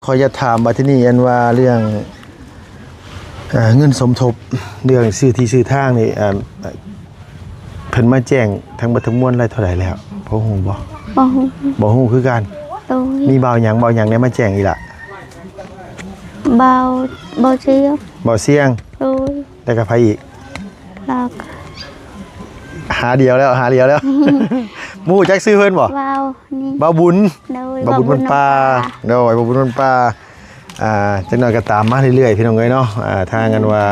ขอจะถามมาที่นี่อันว่าเรื่องเงินสมทบเรื่องซื้อที่ซื้อทางนี่เพิ่นมาแจ้งทั้งบัดทั้งมวลอะไรเท่าไหร่แล้วบ่ฮู้บ่บ่ฮู้คือกันมีเบาหยังได้มาแจ้งอีกล่ะเบาเสียงแล้วก็ไผอีกแล้วหาเดียวแล้วหมู่จักซื้อเพิ่นบ่เบาบุญมันปลาโดยเบาบุญมันปลาจักหน่อยก็ตามมาเรื่อยๆพี่น้องเอ้ยเนาะทางกันว่า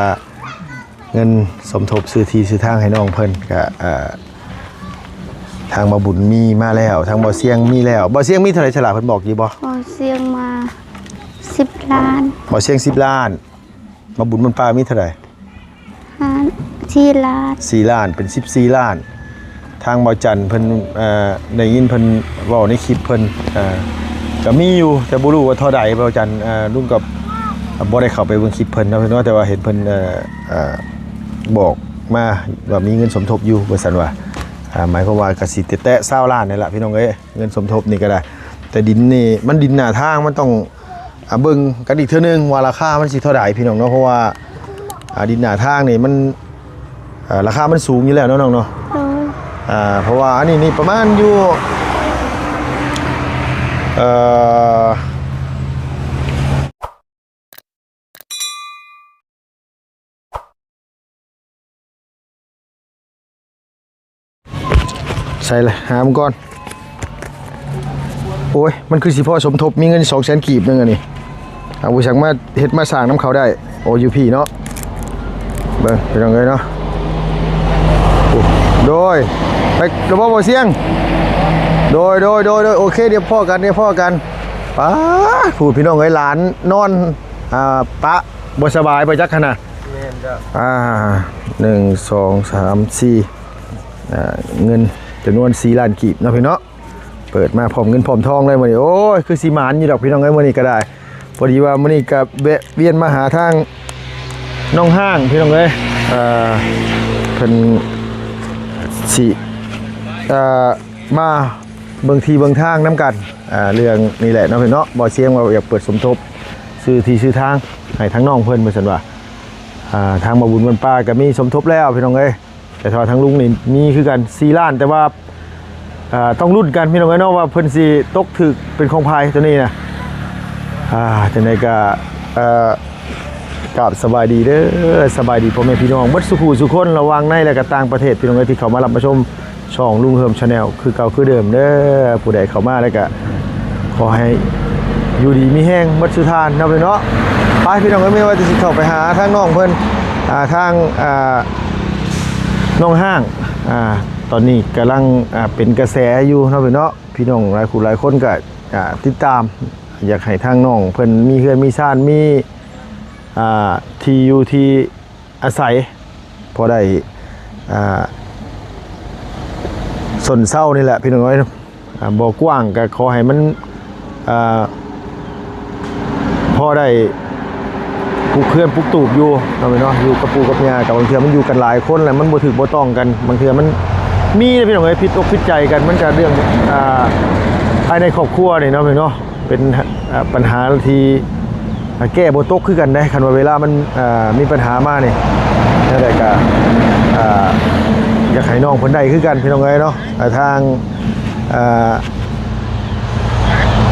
เงินสมทบซื้อที่ซื้อทางให้น้องเพิ่นก็ทางเบาบุญมีมาแล้วทางเบาเสียงมีแล้วเบาเสียงมีเท่าไหร่ฉลาดเพิ่นบอกอยู่บ่เบาเสียงมา10 ล้านเบาเสียง10 ล้านเบาบุญมันปลามีเท่าไหร่4 ล้าน4 ล้านเป็น14 ล้านทางเบาจันเพิ่นได้ยินเพิ่นเว้าในคลิปเพิ่นก็มีอยู่แต่บ่รู้ว่าเท่าใดเบาจันลุงกับบ่ได้เข้าไปเบิ่งคลิปเพิ่นเนาะเพิ่นว่าแต่ว่าเห็นเพิ่นบอกมาว่ามีเงินสมทบอยู่ว่าซั่นว่าหมายความว่าก็สิแตะ20 ล้านนี่แหละพี่น้องเอ้ยเงินสมทบนี่ก็ได้แต่ดินนี่มันดินหน้าทางมันต้องเบิ่งกันอีกเทื่อนึงว่าราคามันสิเท่าใดพี่น้องเนาะเพราะว่าดินหน้าทางนี่มันราคามันสูงอยู่แล้วเนาะน้องเนาะเพราะว่าอันนี้ประมาณอยู่ใส่เลยหามก่อนโอ้ยมันคือสิพ่อสมทบมีเงิน200,000 กีบนึงอันนี้เอาผู้สั่งมาเฮ็ดมาสร้างน้ำเขาได้โอ้อยู่พี่เนาะเบิ่งเป็นยังไงเนาะโดยไประบบเสียงโดยโอเคเดี๋ยวพ่อกันป้าพูดพี่น้องเอ้ยหลานนอนปะบ่สบายไปจักขนาด1 2 3 4เงินจำนวน4 ล้านกีบเนาะพี่เนาะเปิดมาพร้อมเงินพร้อมทองเลยมื้อนี้โอ้ยคือสิหมานอยู่ดอกพี่น้องเอ้ยมื้อนี้ก็ได้พอดีว่ามื้อนี้ก็เวียนมาหาทางน้องห้างพี่น้องเอ้ยเพิ่นสิมาเบิ่งที่เบิ่งทางน้ำกันเรื่องนี่แหละเนาะพี่เนาะบ่เสียงว่าอยากเปิดสมทบซื้อที่ซื้อทางให้ทั้งน้องเพิ่นว่าซั่นว่าทางบ่บุญมันป้าก็มีสมทบแล้วพี่น้องเอ้ยแต่ถ้าทางลุงนี่มีคือกัน4 ล้านแต่ว่าต้องลุ้นกันพี่น้องเอ้ยเนาะว่าเพิ่นสิตกถึกเป็นของภายตัวนี้นะจังได๋ก็กับสบายดีเด้อสบายดีพ่อแม่พี่น้องเบิดสุขุสุคนระวังในและก็ต่างประเทศพี่น้องเอ้ยที่เข้ามารับชมช่องลุงเฮิมชาแนลคือเก่าคือเดิมเด้อผู้ใดเข้ามาแล้วก็ขอให้อยู่ดีมีแห้งเบิดสุทานเนาะพี่เนาะไปพี่น้องเอ้ยไม่ว่าจะสิเข้าไปหาทางน้องเพิ่นทางน้องห้างตอนนี้กำลังเป็นกระแสอยู่เนาะพี่เนาะพี่น้องหลายคนก็ติดตามอยากให้ทางน้องเพิ่นมีเฮือนมีซ่านมีที่อยู่ที่อาศัยพอได้สนเศร้านี่แหละพี่น้องเอ้ยบ่กว้างก็ขอให้มันพอได้ปลูกเพื่อนปลูกตูบอยู่เนาะอยู่กับปู่กับย่ากับบางเทื่อมันอยู่กันหลายคนแล้วมันบ่ถึกบ่ต้องกันบางเทื่อมันมีนะพี่น้องเอ้ยผิดอกผิดใจกันมันจะเรื่องภายในครอบครัวนี่เนาะพี่เนาะเป็นปัญหาที่แก้บ่ตกคือกันได้คันว่าเวลามันมีปัญหามานี่นั่นแหละก็อยากให้น้องเพิ่นได้คือกันพี่น้องเอ้ยเนาะทาง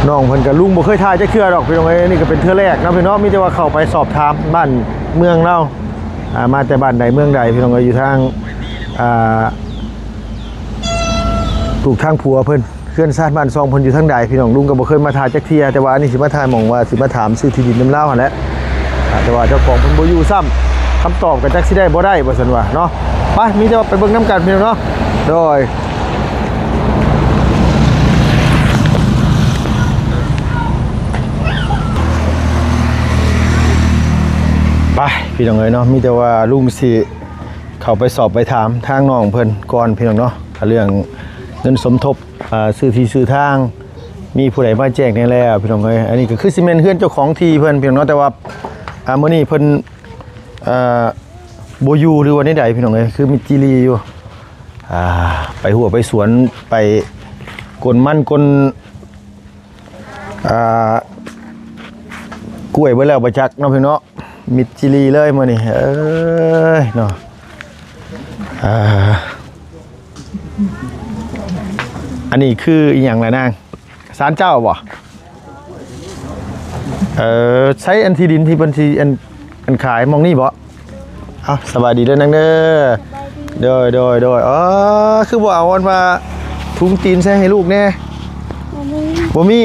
น้องเพิ่นกับลุงบ่เคยทายจะเชื่อดอกพี่น้องเอ้ยนี่ก็เป็นเทื่อแรกนะพี่น้องมีแต่ว่าเข้าไปสอบถามบ้านเมืองเรามาแต่บ้านใดเมืองใดพี่น้องเอ้ยอยู่ทางถูกทางผัวเพิ่นเคลื่อนซ่านบ้านซองเพิ่นอยู่ทางใดพี่น้องลุงก็บ่เคยมาทายจักเที่ยแต่ว่าอันนี้สิมาทายหม่องว่าสิมาถามซื้อที่ดินนำลาวหั่นแหละแต่ว่าเจ้าของเพิ่นบ่อยู่ซ้ำคำตอบก็จักสิได้บ่ได้ว่าซั่นว่าเนาะไปมีแต่ว่าไปเบิ่งนำกันพี่น้องเนาะโดยไปพี่น้องเอ้ยเนาะมีแต่ว่าลุงสิเข้าไปสอบไปถามทางน้องเพิ่นก่อนพี่น้องเนาะเรื่องเงินสมทบซื้อที่ซื้อทางมีผู้ใดมาแจ้งแน่แล้วพี่น้องเอ้ยอันนี้ก็คือซีเมนต์เฮือนเจ้าของที่เพิ่นพี่น้องเนาะแต่ว่ามื้อนี้เพิ่นบ่อยู่หรือว่าใดพี่น้องเอ้ยคือมีจิรีอยู่ไปหัวไปสวนไปกลมันกล กล้วยเบิ่แล้วบ่จักเนาะพี่เนาะมิดจิลีเลยมื้อนี้เอ้ยเนาะอันนี้คืออีหยังล่ะนางศาลเจ้าบ่ใช้อันที่ดินที่บัญชีอันขายมองนี่บ่เอาสบายดีเด้อนางเด้อโดยอ๋อคือบ่เอาอันมาทุงตีนใส่ให้ลูกแน่บ่มี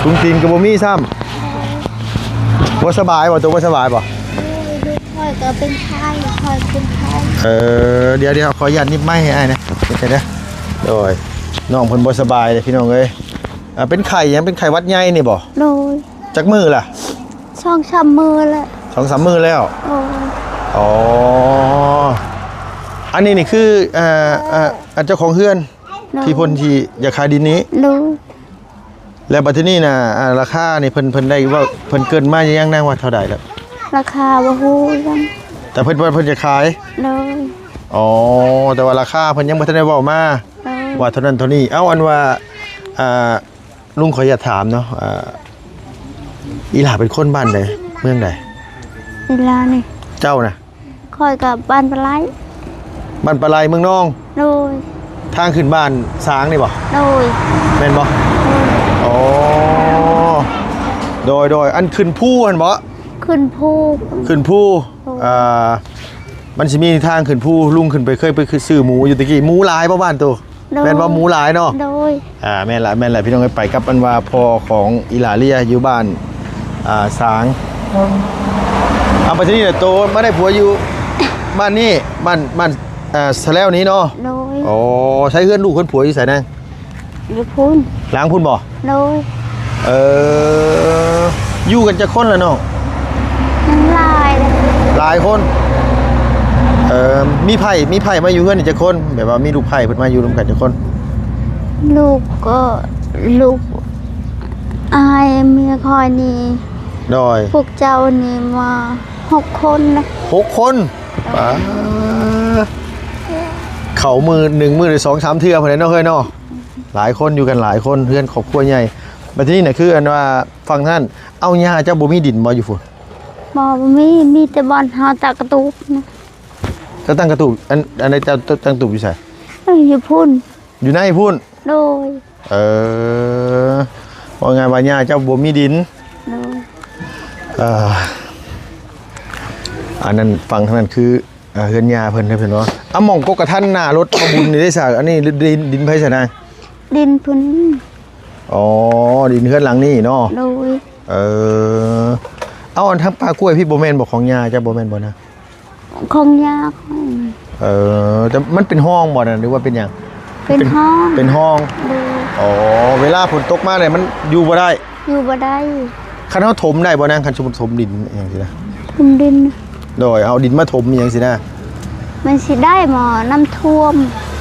ทุงตีนก็บ่มีซ้ำบ่สบายบ่ตัวบ่สบายบ่ คอยก็เป็นไข้คอยเป็นไข้ เดี๋ยวขออนุญาตนิบไม้ให้อ้ายนะเดี๋ยวนะโดยน้องเพิ่นบ่สบายเลยพี่น้องเอ้ยเป็นไข้ยังเป็นไข้หวัดใหญ่นี่บ่ โดย จักมือล่ะ ช่องช้ำมือแหละ 2-3 มื้อแล้ว โอ้ย อ๋ออันนี้นี่คือเจ้าของเฮือนที่เพิ่นที่อยากขายดินนี้ โดย แล้วบัดทีนี้น่ะราคานี่เพิ่นได้ว่าเพิ่นเกินมายังนางว่าเท่าใดแล้ว ราคาบ่ฮู้จัง แต่เพิ่นจะขาย โดย อ๋อแต่ว่าราคาเพิ่นยังบ่ทันได้เว้ามา โดย ว่าเท่านั้นเท่านี้เอ้าอันว่าลุงขออยากถามเนาะอีหล่าเป็นคนบ้านใดเมืองใด เวลานี่ เจ้าน่ะ คอยกับบ้านปลาไหล บ้านปลาไหลเมืองนอง โดย ทางขึ้นบ้านสางนี่บ่ โดย แม่นบ่อ๋อโดยอันขึ้นภูหั่นบ่ ขึ้นภู ขึ้นภูมันสิมีทางขึ้นภูลุงขึ้นไปเคยไปซื้อหมูอยู่ตะกี้หมูหลายบ่บ้านตัวแม่นว่าหมูหลายเนาะ โดย แม่นละพี่น้องไปกับอันว่าพ่อของอีหลาเลียอยู่บ้านสางเอาไปที่นี่โตมาได้ผัวอยู่บ้านนี้บ้านสะแล้วนี้เนาะ โดย อ๋อใช้เฮือนลูกคนผัวอยู่ไสนาง อยู่พุ่น ล้างพุ่นบ่ โดย อยู่กันจะคนละเนาะ น้ำลายเลย หลายคนมีไผ่มาอยู่เฮือนนี่จะคนแบบว่ามีลูกไผ่เพิ่นมาอยู่รวมกันจะคน ลูกก็ลูกอายเมียคอยนี่ ดอย พวกเจ้านี่มา6 คนนะ 6 คนป้าเขามือ1 มือหรือ2-3 เทื่อเพิ่นเนาะเฮ้ยเนาะหลายคนอยู่กันหลายคนเพื่อนครอบครัวใหญ่บัดนี้น่ะคืออันว่าฟังท่านเอาหญ้าเจ้าบ่มีดินบ่อยู่พุ่น บ่มีแต่บอนเฮาตากระตุกนะ เจ้าตั้งกระตูบอันใดเจ้าตั้งตูบอยู่ไส อยู่พุ่น อยู่ในพุ่น โดย ว่าไงว่าหญ้าเจ้าบ่มีดิน โดย อันนั้นฟังเท่านั้นคือเฮือนหญ้าเพิ่นเพิ่นว่าหม่องกกกระทันหน้ารถมาบุญนี่ได้ซะอันนี้ดินไผซะนาง ดินพุ่น อ๋อดินเฮือนหลังนี้เนาะ โดย เอาอันทั้งปลากล้วยพี่บ่แม่นบ่ของหญ้าเจ้าบ่แม่นบ่นะ คงยาก แต่มันเป็นห้องบ่น่ะหรือว่าเป็นหยัง เป็นห้อง เป็นห้อง โดย อ๋อเวลาฝนตกมาเนี่ยมันอยู่บ่ได้ อยู่บ่ได้ คันเฮาถมได้บ่นางคันสมมุติถมดินอหยังซี่นะ คุมดิน โดยเอาดินมาถมอหยังซี่นะ มันสิได้หมอน้ำท่วม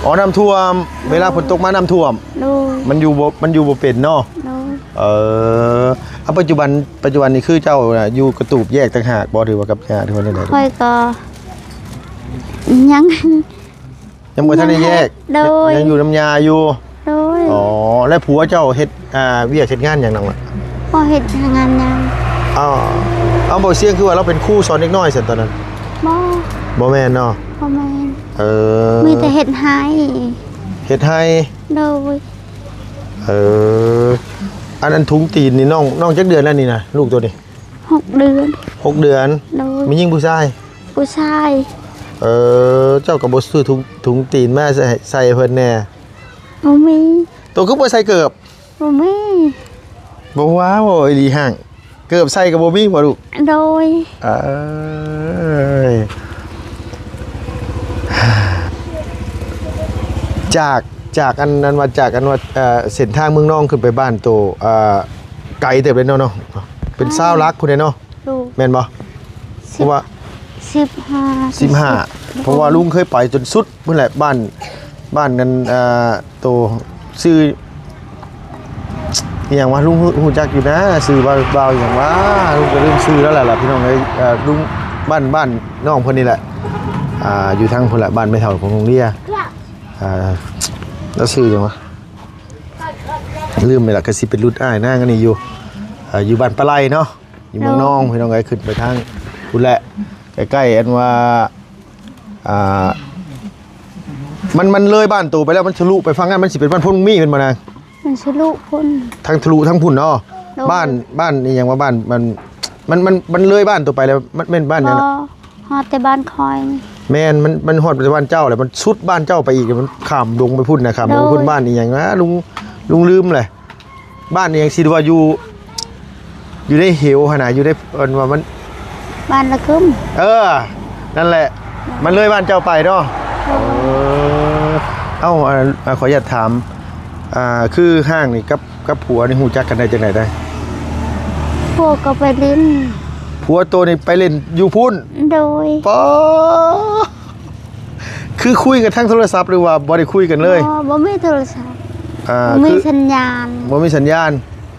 อ๋อน้ำท่วมเวลาฝนตกมาน้ำท่วม โดย มันอยู่บ่เป็นเนาะ โดย เอาปัจจุบันนี่คือเจ้าน่ะอยู่กระตูบแยกต่างหากบ่ถือว่ากับญาติที่ว่าได้ ค่อยก็ยัง ยังบ่ทันได้แยก โดย ยังอยู่น้ำยาอยู่ โดย อ๋อแล้วผัวเจ้าเฮ็ดเวียกเฮ็ดงานหยังนั่นล่ะ พอเฮ็ดงานยัง เอาบ่เสียงคือว่าเราเป็นครูสอนเด็กน้อยซั่นตอนนั้น บ่ บ่แม่นเนาะ บ่แม่น มี มีแต่เฮ็ดให้ เฮ็ดให้ โดย อันนั้นถุงตีนนี่น้องจักเดือนแล้วนี่นะลูกตัวนี้ 6 เดือน 6 เดือน โดย มียิ่งผู้ชาย ผู้ชาย เจ้าก็บ่ซื้อถุงตีนมาใส่เพิ่นแน่ บ่มี ตัวคือบ่ใส่เกือบ บ่มี บ่ว้าวอีหลีห่างเกือบใส่ก็บ่มีบ่ลูก โดย เอ้ยจากอันนั้นว่าจากอันว่าเส้นทางเมืองน้องขึ้นไปบ้านโตไกลเติบเลยเนาะเป็นซาวลักพุ่นเนาะ ลูก แม่นบ่เพราะว่า 15 เพราะว่าลุงเคยไปจนสุดพุ่นแหละบ้านนั้นโตชื่ออหย่างว่าลุงฮู้จักอยู่นะชื่อบ่าวอหย่างว่าลุงก็ลืมชื่อแล้วแหละพี่น้องเอ้ยลุงบ้านน้องเพิ่นนี่แหละอยู่ทางพุ่นแหละบ้านไม่เฒ่าของลุงเลียแล้วชื่อหยังวะ ลืมไปละก็สิเป็นรุ่นอ้ายนางอันนี้อยู่อยู่บ้านปลาไหลเนาะอยู่เมืองนองพี่น้องเอ้ยขึ้นไปทางพุ่นแหละใกล้ๆอันว่ามันเลยบ้านตู่ไปแล้วมันทะลุไปฟังงั้นมันสิเป็นบ้านพุ่นมีขึ้นมานาง มันชะลุพุ่น ทั้งทะลุทั้งพุ่นเนาะบ้านนี่ยังว่าบ้านมันเลยบ้านตู่ไปแล้วมันเป็นบ้านยัง ฮอดแต่บ้านคอยนี่ แม่นมันฮอดไปบ้านเจ้าเลยมันสุดบ้านเจ้าไปอีกมันข้ามดงไปพุ่นนะครับดงพุ่นบ้านนี่ยังนะลุงลืมเลยบ้านนี่ยังสิว่าอยู่ในเหวขนาดอยู่ในว่ามัน บ้านละกึม นั่นแหละมันเลยบ้านเจ้าไปเนาะขออยากถามคือห้างนี่กับผัวนี่ฮู้จักกันได้จังไดได้ พวกก็ไปลิ้น ผัวตัวนี่ไปเล่นอยู่พุ่น โดย ปอคือคุยกันทางโทรศัพท์หรือว่าบ่ได้คุยกันเลย บ่มีโทรศัพท์บ่มีสัญญาณ บ่มีสัญญาณ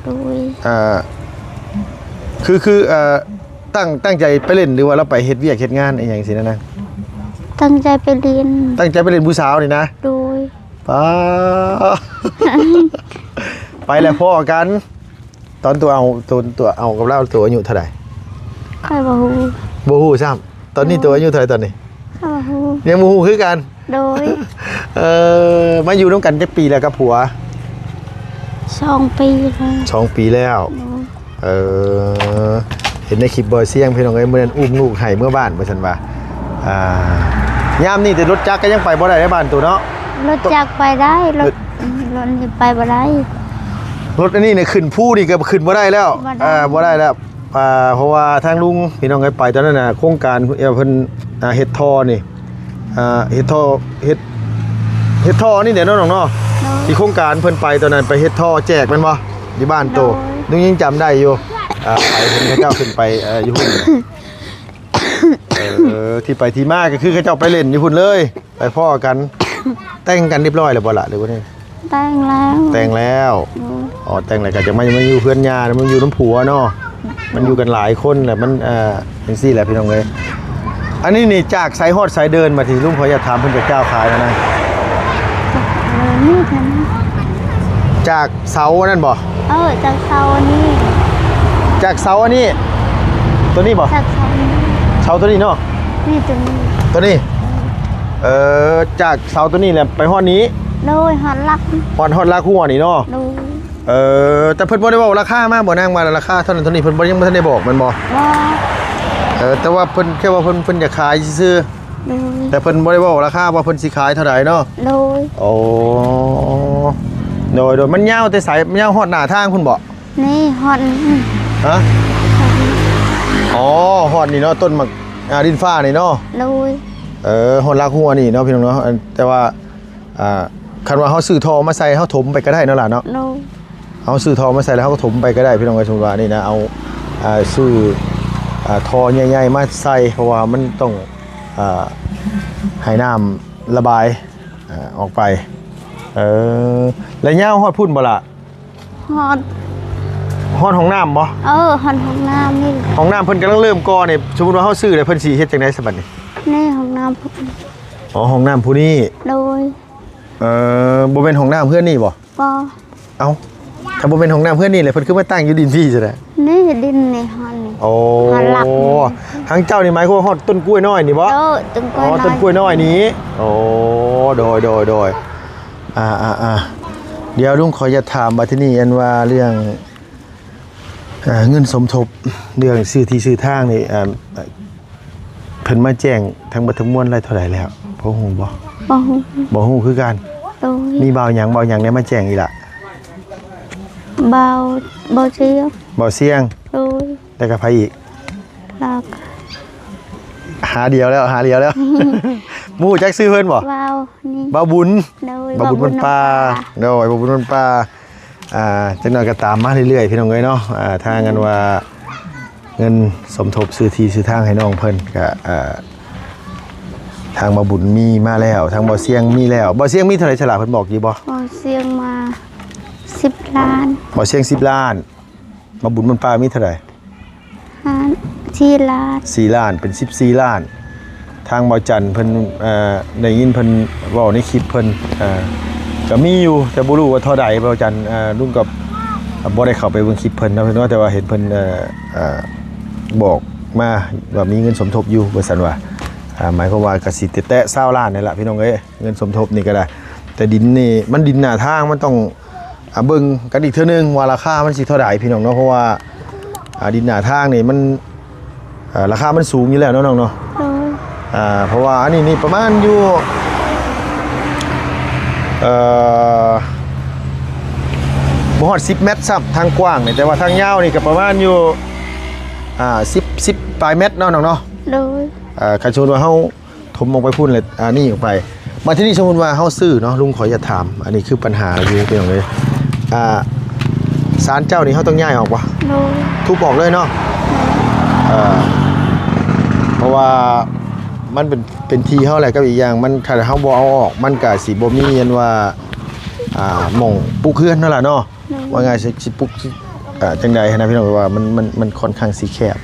โดย คือตั้งใจไปเล่นหรือว่าเราไปเฮ็ดเวียกเฮ็ดงานอะไรอย่างสินะ ตั้งใจไปเรียน ตั้งใจไปเล่นผู้สาวนี่นะ โดย ป้า ไปแล้วพ่อกัน ตอนตัวเอากับเราตัวอายุเท่าไหร่ ใครบ่ฮู้ บ่ฮู้ซ้ำตอนนี้ตัวอายุเท่าไหร่ตอนนี้ ใครบ่ฮู้ ยังบ่ฮู้คือกัน โดย มาอยู่ร่วมกันจักปีแล้วกับผัว 2 ปีแล้ว 2 ปีแล้ว เห็นในคลิปบอยเสียงพี่น้องเอ้ยมื้อนั้นอุ้มลูกให้เมื่อบ้านว่าซั่นว่ายามนี่แต่รถจักรก็ยังไปบ่ได้ในบ้านตัวเนาะ รถจักรไปได้รถนี่ไปบ่ได้ รถอันนี้เนี่ยขึ้นผู้นี่ก็ขึ้นบ่ได้แล้ว บ่ได้แล้วเพราะว่าทางลุงพี่น้องเอ้ยไปตอนนั้นน่ะโครงการเพิ่นเฮ็ดท่อนี่เฮ็ดท่อเฮ็ดท่อนี่เดี๋ยวน้องๆเนาะที่โครงการเพิ่นไปตอนนั้นไปเฮ็ดท่อแจกแม่นบ่ที่บ้านโตลุงยังจำได้อยู่ไปเพิ่นเขาเจ้าขึ้นไปอยู่พุ่นที่ไปที่มาก็คือเขาเจ้าไปเล่นอยู่พุ่นเลยไปพ่อกันแต่งกันเรียบร้อยแล้วบ่ล่ะหรือว่านี่ แต่งแล้ว แต่งแล้วแต่งแล้วก็จะมาอยู่เพื่อนญาติมันอยู่น้ำผัวเนาะมันอยู่กันหลายคนแหละมันจังซี่แหละพี่น้องเอ้ยอันนี้นี่จากสายฮอดสายเดินมาที่ลุงขออยากถามเพิ่นจะก้าวขายแล้วนะ นี่ทัน จากเสานั่นบ่ จากเสาอันนี้ จากเสาอันนี้ตัวนี้บ่ จากเสานี้ เสาตัวนี้เนาะ นี่ตัวนี้ ตัวนี้จากเสาตัวนี้แหละไปฮอดนี้ โดยฮอดลัก ฮอดลากหัวนี่เนาะ โดย แต่เพิ่นบ่ได้บอกราคามากบ่นางมาราคาเท่านั้นเท่านี้เพิ่นบ่ยังบ่ทันได้บอกมันบ่ บ่ แต่ว่าเพิ่นแค่ว่าเพิ่นอยากขายซื่อ โดย แต่เพิ่นบ่ได้บอกราคาว่าเพิ่นสิขายเท่าใดเนาะ โดย โอ้โดยมันยาวแต่สายมันยาวฮอดหน้าทางพุ่นบ่ นี่ฮอด ฮะฮอดนี่เนาะต้นหมากดินฟ้านี่เนาะ โดย ฮอดลากหัวนี่เนาะพี่น้องเนาะแต่ว่าคันว่าเฮาซื้อทอมาใส่เฮาถมไปก็ได้เนาะล่ะเนาะ โดย เฮาซื้อทอมาใส่แล้วเฮาก็ถมไปก็ได้พี่น้องเอ้ยสมมุติว่านี่นะเอาซื้อทอใหญ่ๆมาใส่เพราะว่ามันต้องให้น้ำระบายออกไปแล้วยาวฮอดพุ่นบ่ล่ะ ฮอด ฮอดห้องน้ำบ่ ฮอดห้องน้ำนี่ ห้องน้ำเพิ่นกำลังเริ่มก่อนี่สมมุติว่าเฮาซื้อแล้วเพิ่นสิเฮ็ดจังได๋ซะบัดนี้ นี่ห้องน้ำพุ่น ห้องน้ำผู้นี้ โดย บ่เป็นห้องน้ำเพื่อนนี่บ่ บ่ เอ้าถ้าบ่เป็นห้องน้ำเพื่อนนี่เลยเพิ่นคือมาตั้งอยู่ดินพี่ซะแหละ นี่ดินในฮอดนี่ โอ้ ฮอดหลัก ทางเจ้านี่หมายความว่าฮอดต้นกล้วยน้อยนี่บ่ ต้นกล้วยน้อย ต้นกล้วยน้อยนี้โอ้โดยเดี๋ยวลุงขอจะถามมาที่นี่อันว่าเรื่องเงินสมทบเรื่องซื้อที่ซื้อทางนี่เพิ่นมาแจ้งทั้งบัดทั้งมวลอะไรเท่าไหร่แล้วบ่ฮู้บ่ บ่ฮู้ บ่ฮู้คือกัน โดย มีเบาหยังได้มาแจ้งอีกล่ะ เบาเชียว เบาเสียง โดย แล้วก็ไผอีก ลัก หาเดียวแล้ว หมู่จักซื้อเพิ่นบ่ เบานี่ เบาบุญ โดย เบาบุญมันปลาโดยเบาบุญมันปลาจักหน่อยก็ตามมาเรื่อยๆพี่น้องเอ้ยเนาะทางกันว่าเงินสมทบซื้อที่ซื้อทางให้น้องเพิ่นก็ทางเบาบุญมีมาแล้วทางเบาเสียงมีแล้วเบาเสียงมีเท่าไหร่ฉลาดเพิ่นบอกอยู่บ่ เบาเสียงมา10 ล้าน เบาเสียง10 ล้านเบาบุญมันปลามีเท่าไหร่ 4 ล้าน 4 ล้านเป็น14 ล้าน ทางเบาจันเพิ่นได้ยินเพิ่นเว้าในคลิปเพิ่น ก็มีอยู่แต่บ่รู้ว่าเท่าใดบ่อาจารย์ลุงกับบ่ได้เข้าไปเบิ่งคลิปเพิ่นเนาะเพิ่นว่าแต่ว่าเห็นเพิ่นบอกมาว่ามีเงินสมทบอยู่ว่าซั่นว่าหมายความว่าก็สิแตะ20ล้านนี่ล่ะพี่น้องเอ้ยเงินสมทบนี่ก็ได้แต่ดินนี่มันดินหน้าทางมันต้องเบิ่งกันอีกเทื่อนึงว่าราคามันสิเท่าใดพี่น้องเนาะเพราะว่าดินหน้าทางนี่มันราคามันสูงอยู่แล้วเนาะน้องเนาะเพราะว่าอันนี้นี่ประมาณอยู่บ่ฮอด10เมตรซับทางกว้างนี่แต่ว่าทางยาวนี่ก็ประมาณอยู่10ปลายเมตรเนาะน้องเนาะโดยคันสมมุติว่าเฮาถมออกไปพุ่นเลยนี่ออกไปมาที่นี่สมมุติว่าเฮาซื้อเนาะลุงขออย่าถามอันนี้คือปัญหาอยู่พี่น้องเอ้ยศาลเจ้านี่เฮาต้องย้ายออกบ่โดยทุบออกเลยเนาะเพราะว่ามันเป็นที่เฮาแหละกับอีกอย่างมันถ้าเฮาบ่เอาออกมันก็สิบ่มีอันว่าหม่องปลูกเรือนนั่นล่ะเนาะว่าไงสิปลูกจังใดนะพี่น้องว่ามันค่อนข้างสิแคบ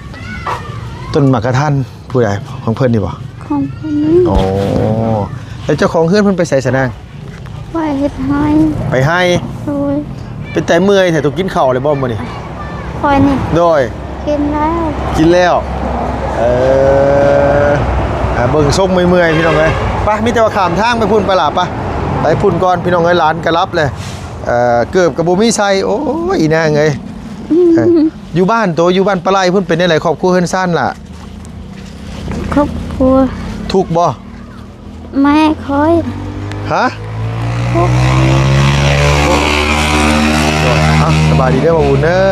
ต้นหมากกระทันผู้ใดของเพิ่นนี่บ่ของเพิ่นนี่อ๋อแล้วเจ้าของเฮือนเพิ่นไปไสซะนางไปเฮ็ดให้ไปให้โดยเป็นใจเมื่อยแต่ต้องกินข้าวเลยบ่มื้อนี้คอยนี่โดยกินแล้วเบิ่งส่งเมื่อยๆพี่น้องเอ้ยไปมีแต่ว่าข้ามทางไปพุ่นไปล่ะปะไปพุ่นก่อนพี่น้องเอ้ยหลานก็รับเลยเกือบกับบ่มีใส่โอ้ยอีนางเอ้ยอยู่บ้านปลาไหลเพิ่นเป็นได้หลายครอบครัวเฮือนซ่านล่ะครอบครัวทุกบ่แม่คอยฮะสบายดีเด้อบ่บุญเด้อ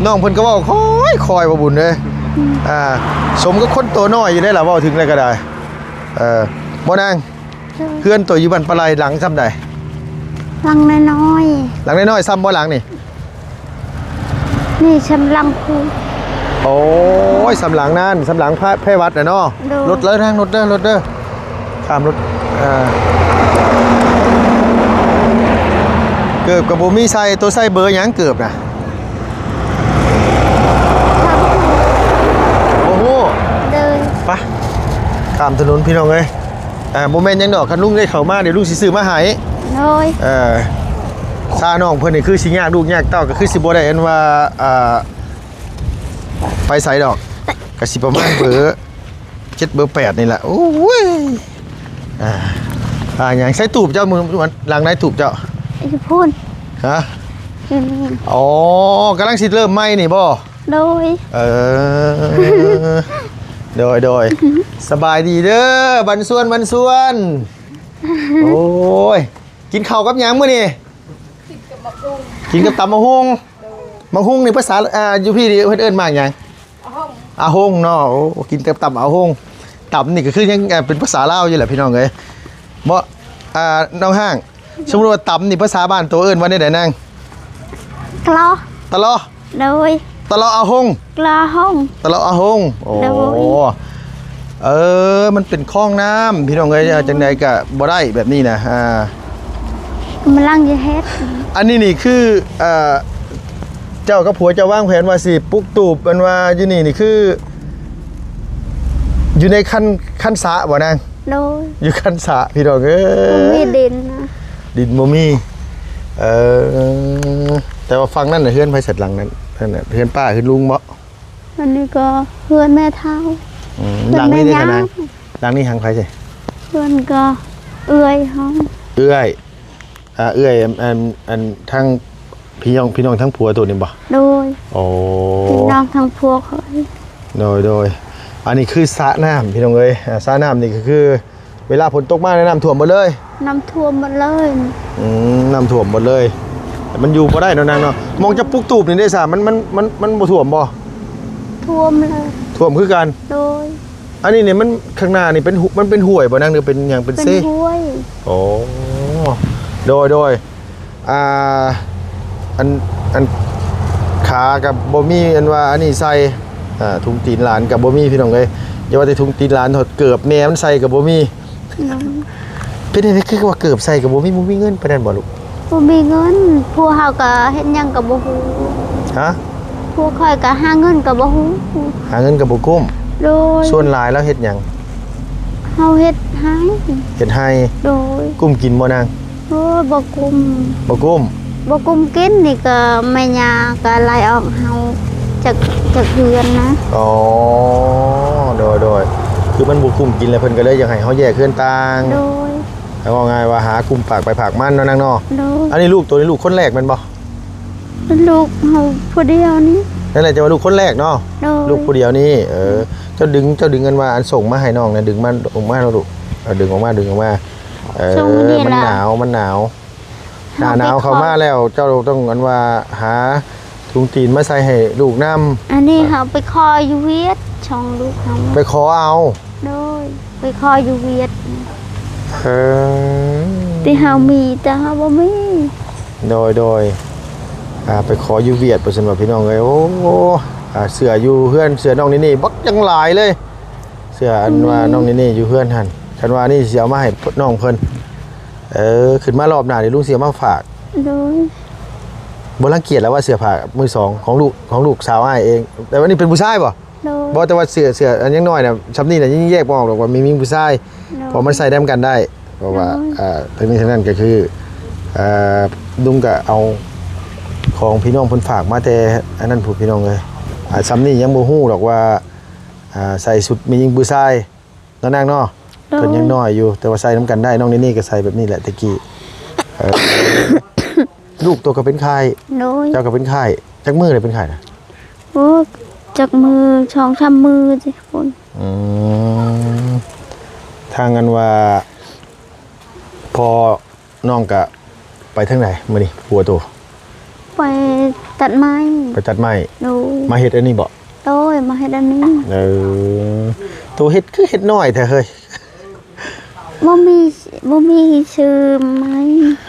น้องเพิ่นก็เว้าคอยบ่บุญเด้อสมกับคนตัวน้อยอยู่ได้ล่ะเว้าถึงเลยก็ได้บ่นางเพื่อนตัวอยู่บ้านปลาไหลหลังซ้ำใดหลังน้อยหลังน้อยซ้ำบ่หลังนี่ชำลังคูโอ้ยสำหลังนั่นสำหลังแพร่วัดน่ะเนาะรถเลยทางรถเด้อข้ามรถเกือบกับบ่มีใส่ตัวใส่เบอร์หยังเกือบน่ะโอ้โหเดินไปข้ามถนนพี่น้องเอ้ยบ่แม่นหยังดอกคันลุงได้เข้ามาเดี๋ยวลุงสิซื้อมาให้โดยซาน้องเพิ่นนี่คือสิยากลูกยากเต้าก็คือสิบ่ได้อันว่าไปใส่ดอกก็สิประมาณเบอร์7เบอร์8นี่แหละโอ้ยอย่างใส่ตูบเจ้ามือหลังไหนตูบเจ้าจะพูดฮะอ๋อกำลังสิเริ่มไหมนี่บ่โดยโดยสบายดีเด้อบันส่วนโอ้ยกินข้าวกับหยังมื้อนี่กินกับตำมะฮุ่งนี่ภาษาอยู่พี่ดิเพิ่นเอิ้นมากหยังอาฮงเนาะโอ้กินกับตำอาฮงตำนี่ก็คือยังเป็นภาษาลาวอยู่แหละพี่น้องเอ้ยบ่น้องห้างสมมุติว่าตำนี่ภาษาบ้านตัวเอิ้นว่าได้นางตะลอโดยตะลออาฮงตะลออาฮงโอ้มันเป็นคลองน้ำพี่น้องเอ้ยจังใดก็บ่ได้แบบนี้นะมันลังจะเฮ็ดอันนี้นี่คือเจ้ากับผัวจะวางแผนว่าสิปลุกตูบมันว่าอยู่นี่คืออยู่ในขั้นสระบ่นางโดยอยู่ขั้นสระพี่น้องเอ้ยมีดินนะดินบ่มีแต่ว่าฟังนั่นน่ะเฮือนไผเสร็จหลังนั้นนั่นน่ะเฮือนป้าเฮือนลุงบ่อันนี้ก็เฮือนแม่เฒ่าหลังนี้ได้ขนาดหลังนี้ทางไผสิเฮือนก็เอื้อยห้องเอื้อยอันทั้งพี่น้องทั้งผัวตัวนี้บ่โดยโอ้พี่น้องทั้งผัวเขาโดยอันนี้คือสระน้ำพี่น้องเอ้ยสระน้ำนี่ก็คือเวลาฝนตกมาน้ำท่วมหมดเลยน้ำท่วมหมดเลยน้ำท่วมหมดเลยแต่มันอยู่บ่ได้เนาะนางเนาะมองจะปลุกตูบนี่ได้ซะมันบ่ท่วมบ่ท่วมเลยท่วมคือกันโดยอันนี้เนี่ยมันข้างหน้านี่มันเป็นห้วยบ่นางหรือเป็นหยังเป็นเซ่เป็นห้วยโอ้โดยอันขากับบ่มีอันว่าอันนี้ใส่ถุงตีนหลานกับบ่มีพี่น้องเอ้ยอย่าว่าแต่ถุงตีนหลานถอดเกือบแหนมใส่กับบ่มีเป็นได้คือว่าเกือบใส่กับบ่มีเงินไปนั่นบ่ลูกบ่มีเงินพวกเฮาก็เฮ็ดหยังก็บ่ฮู้ฮะพวกข่อยก็หาเงินก็บ่ฮู้หาเงินก็บ่กุ้มโดยส่วนหลายแล้วเฮ็ดหยังเฮาเฮ็ดให้โดยกุ้มกินบ่นาง โอ้ยบ่กุม บ่กุ้ม บ่กุมกินนี่ก็แม่ย่าก็ไล่ออกเฮาจากเรือนนะ อ๋อโดยคือมันบ่กุ้มกินแล้วเพิ่นก็เลยอยากให้เฮาแยกเคลื่อนต่าง โดย แล้วว่าง่ายว่าหากลุ่มปากไปผากมันเนาะนางเนาะ โดย อันนี้ลูกตัวนี้ลูกคนแรกแม่นบ่ ลูกเฮาผู้เดียวนี่ นั่นแหละจะว่าลูกคนแรกเนาะ โดย ลูกผู้เดียวนี่เจ้าดึงกันว่าอันส่งมาให้น้องนะดึงมันออกมาลูกดึงออกมามันหนาวหน้าหนาวเข้ามาแล้วเจ้าต้องกันว่าหาถุงตีนมาใส่ให้ลูกน้ำ อันนี้เฮาไปคออยู่เวียดช่องลูกเฮา ไปขอเอา โดยไปคออยู่เวียด เออ ที่เฮามีแต่เฮาบ่มี โดยไปขออยู่เวียดเปอร์เซ็นต์ว่าพี่น้องเลยโอ้เสืออยู่เพื่อนเสือน้องนี่บักยังหลายเลยเสืออันว่าน้องนี่อยู่เพื่อนหันคันว่านี่เสียมาให้น้องเพิ่นขึ้นมารอบหน้าเดี๋ยวลุงเสียมาฝาก โดย บ่รังเกียจแล้วว่าเสื้อผ้ามือสองของลูกสาวอ้ายเอง แต่ว่านี่เป็นผู้ชายบ่ โดย บ่แต่ว่าเสื้ออันยังน้อยน่ะชำนี้น่ะยิ่งแยกบ่ออกหรอกว่ามีผู้ชายเพราะมันใส่ได้กันได้เพราะว่าทั้งนี้ทั้งนั้นก็คือลุงก็เอาของพี่น้องเพิ่นฝากมาแต่อันนั้นผู้พี่น้องเลยชำนี้ยังบ่ฮู้หรอกว่าใส่ชุดมียิงผู้ชายแล้วนางเนาะเพิ่นยังน้อยอยู่แต่ว่าใส่นํกันได้น้องนี่ก็ใส่แบบนี้แหละตะกี้ลูกตัวก็เป็นไข้ โดย เจ้าก็เป็นไข้จักมือเลยเป็นไข้นะ โอ้จากมือช่องทำมือสิคน ทางกันว่าพอน้องกะไปทางไหนมื้อนี้ผัวตัว ไปตัดไม้ ไปตัดไม้ โดย มาเฮ็ดอันนี้บ่ โดยมาให้ด้านนี้ ตัวเฮ็ดคือเฮ็ดน้อยแท้เฮ้ย บ่มีชื่อไหม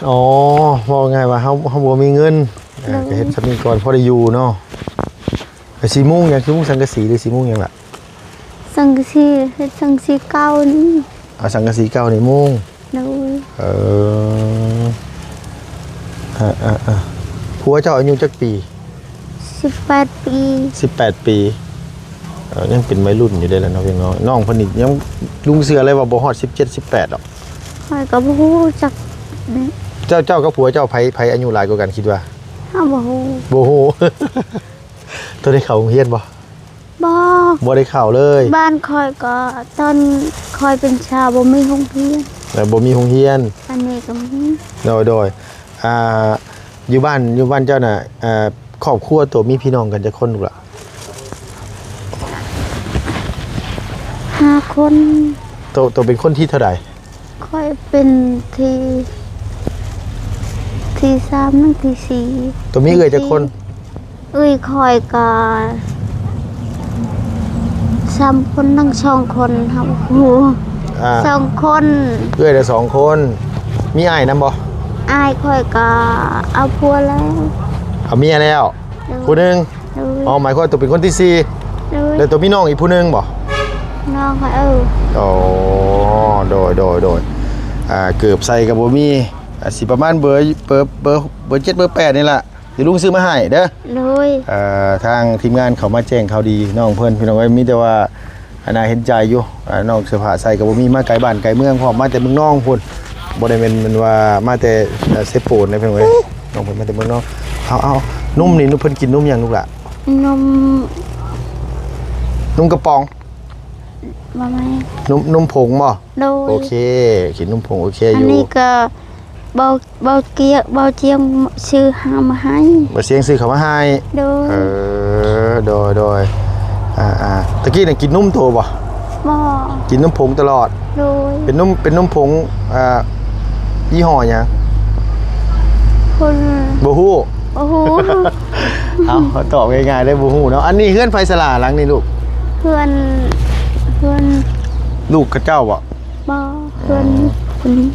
อ๋อว่าง่ายว่าเฮาบ่มีเงินก็เฮ็ดซับนี้ก่อนพอได้อยู่เนาะก็สิมุงหยังคือมุงสังกะสีหรือสิมุงหยังล่ะ สังกะสีเฮ็ดสังกะสีเก่านี่ เอาสังกะสีเก่านี่มุง โดย ผัวเจ้าอายุจักปี 18 ปี 18 ปียังเป็นวัยรุ่นอยู่ได้แล้วเนาะพี่น้องน้องเพิ่นนี่ยังลุงเสือเลยว่าบ่ฮอด17 18ดอก ข้อยก็บ่ฮู้จัก เจ้ากับผัวเจ้าไผอายุหลายกว่ากันคิดว่า เฮาบ่ฮู้ บ่ฮู้ ตัวได้เข้าโรงเรียนบ่ บ่ บ่ได้เข้าเลย บ้านข้อยก็ตอนข้อยเป็นชาวบ่มีโรงเรียน แต่บ่มีโรงเรียน อันนี้ก็มี โดยอยู่บ้านเจ้าน่ะครอบครัวตัวมีพี่น้องกันจักคนลูกล่ะ 5 คน ตัวเป็นคนที่เท่าใด ค่อยเป็นที่3นั่งที่4 ตัวมีเอ่ยจักคน เอ้ยค่อยก็3คนนั่ง2คนครับโอ้ 2คน เอ่ยได้2คนมีอ้ายนำบ่ อายค่อยก็เอาผัวแล้ว เอาเมียแล้วผู้หนึง โดย อ๋อหมายความว่าตัวเป็นคนที่สี่ โดย แล้วตัวมีน้องอีกผู้หนึงบ่ น้องค่อยอ๋อโดยเกือบใส่กับบ่มีสิประมาณเบอร์7เบอร์8นี่ล่ะสิลุงซื้อมาให้เด้อ โดย ทางทีมงานเขามาแจ้งข่าวดีน้องเพิ่นพี่น้องเอ้ยมีแต่ว่าน่าเห็นใจอยู่น้องเสื้อผ้าใส่กับบ่มีมาไกลบ้านไกลเมืองพร้อมมาแต่เมืองนอกพุ่นบ่ได้เป็นว่ามาแต่เซโปนนะพี่น้องเอ้ยน้องเพิ่นมาแต่เมืองนอกเอานุ่มนี่นุ่มเพิ่นกินนุ่มหยังลูกล่ะ นม นุ่มกระป๋อง มาไหม นุ่มผงบ่ โดย โอเคกินนุ่มผงโอเค อั อน ยู่ นี้ก็เบาเจียงชื่อหามาให้ บ่เสียงซื้อเขามาให้ โดย โดยตะกี้น่ะกินนุ่มโตบ่ บ่ กินนุ่มผงตลอด โดย เป็นนุ่มผงยี่ห้อหยัง คน บ่ฮู้ โอ้โห เอาตอบง่ายๆได้บ่ฮู้เนาะอันนี้เฮือนไฟสลาหลังนี่ลูก เพื่อน ลูกกับเจ้าบ่ บ่เพื่อนคนนี้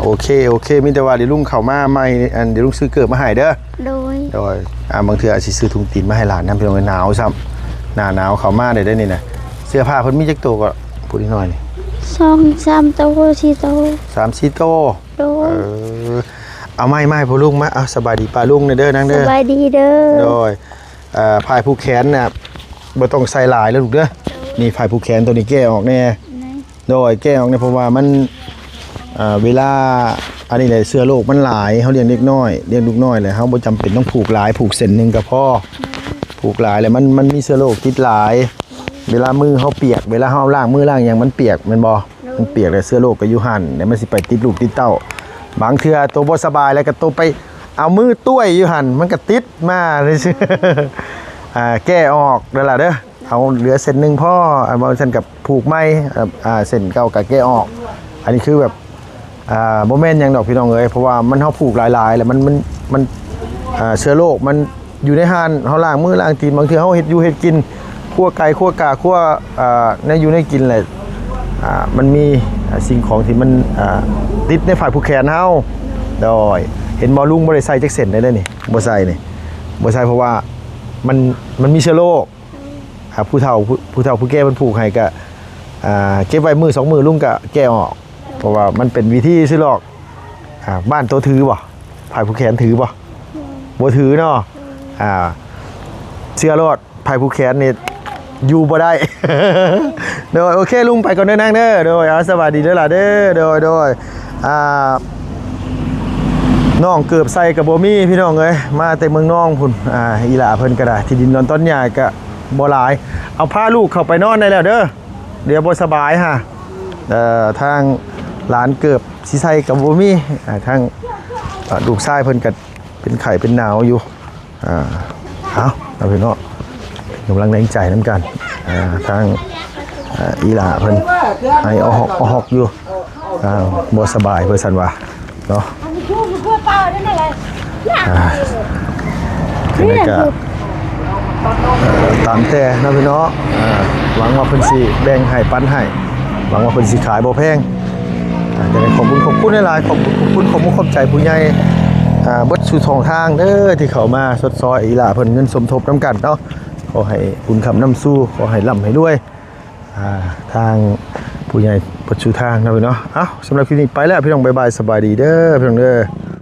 โอเคมีแต่ว่าเดี๋ยวลุงเข้ามาใหม่อันเดี๋ยวลุงซื้อเกิบมาให้เด้อ โดย บางเทื่ออาจสิซื้อถุงตีนมาให้หลานนำพี่น้องหนาวซ้ำหน้าเข้ามาได้นี่นะเสื้อผ้าเพิ่นมีจักโตก็พูดนิดหน่อยนี่ 2-3 ตัว4ตัว 3-4โต โดย เอาไม่พ่อลุงมาเอาสบายดีป้าลุงเด้อนัง ส เด้อบ ายดีเด้อ โดยพายผู้แขนน่ะบ่ต้องใส่หลายแล้วลูกเด้อนี่พายผู้แขนตัวนี้แก้ออกแน่ โดยแก้ออกเนี่ยเพราะว่ามันเวลา อันนี้เลยเสื้อโลกมันหลายเขาเลี้ยงเด็กน้อยเลี้ยงลูกน้อยเลยเขาบ่จำเป็นต้องผูกหลายผูกเส้นหนึงก็พอผูกหลายเลยมันมีเสื้อโลกติดหลาย เวลามือเขาเปียกเวลาเขาล้างมือล้างอย่างมันเปียกแมันบ่มันเปียกเลยเสื้อโลกก็อยู่หั่นเดี๋ยวมันสิไปติดลูกติดเต้าบางเทื่อตัวบ่สบายแล้วก็ตัวไปเอามือต้วยอยู่หั่นมันก็ติดมาเลยซื่อ แก้ออกนั่นล่ะเด้อเอาเหลือเส้นหนึงพ่อเอามาเส้นกับผูกไหมเส้นเก่ากับแก้ออก อันนี้คือแบบโมเมนต์ยังดอกพี่น้องเอ้ยเพราะว่ามันเขาผูกหลายๆแล้วมันเชื้อโรคมันอยู่ในห่านเขาล้างมือล้างตีนบางทีเขาเห็ดอยู่เห็ดกินคั่วไก่คั่วกาคั่วในอยู่ในกินเลยมันมีสิ่งของที่มันติดในฝ่ายผู้แขนเฮาดอยเห็นบอลุงบริใส่แจ็คเซนได้เลยนี่บริใส่นี่บริใส่เพราะว่ามันมีเชื้อโรคผู้เฒ่าผู้แก่มันผูกให้ก็เก็บไว้มือ2 มือลุงก็แก้ออกเพราะว่ามันเป็นวิธีซื้อหรอกบ้านตัวถือบ่ฝ่ายผู้แขนถือบ่บ่ถือเนาะเสื้อรอดฝ่ายผู้แขนนี่อยู่บ่ได้ โดยโอเคลุงไปก่อนเด้อนางเด้อโดยสวัสดีเด้อล่ะเด้อโดยน้องเกือบใส่กับบ่มีพี่น้องเอ้ยมาแต่เมืองน้องพุ่นอีหล่าเพิ่นก็ได้ที่ดินนอนต้นใหญ่ก็บ่หลายเอาพาลูกเข้าไปนอนได้แล้วเด้อเดี๋ยวบ่สบายฮะทางหลานเกือบสิใส่กับบ่มีทางลูกชายเพิ่นก็เป็นไข้เป็นหนาวอยู่เอาพี่น้องกำลังแรงใจน้ำกันทางอีหล่าเพิ่นให้เอาหอกอยู่บ่สบายเพิ่นสั่นว่าเนาะนี่ก็ตามแต่นะพี่น้องหวังว่าเพิ่นสิแบ่งให้ปันให้หวังว่าเพิ่นสิขายบ่แพงจะได้ขอบคุณหลายๆขอบคุณขอบใจผู้ใหญ่เบิดสู่ทองทางเด้อที่เขามาสดซอยอีหล่าเพิ่นเงินสมทบน้ำกันเนาะขอให้บุญคำน้ำสู้ขอให้ร่ำให้ด้วยทางผู้ใหญ่เบิดสู่ทางนะพี่น้องสำหรับคลิปนี้ไปแล้วพี่น้องบ๊ายบายสบายดีเด้อพี่น้องเด้อ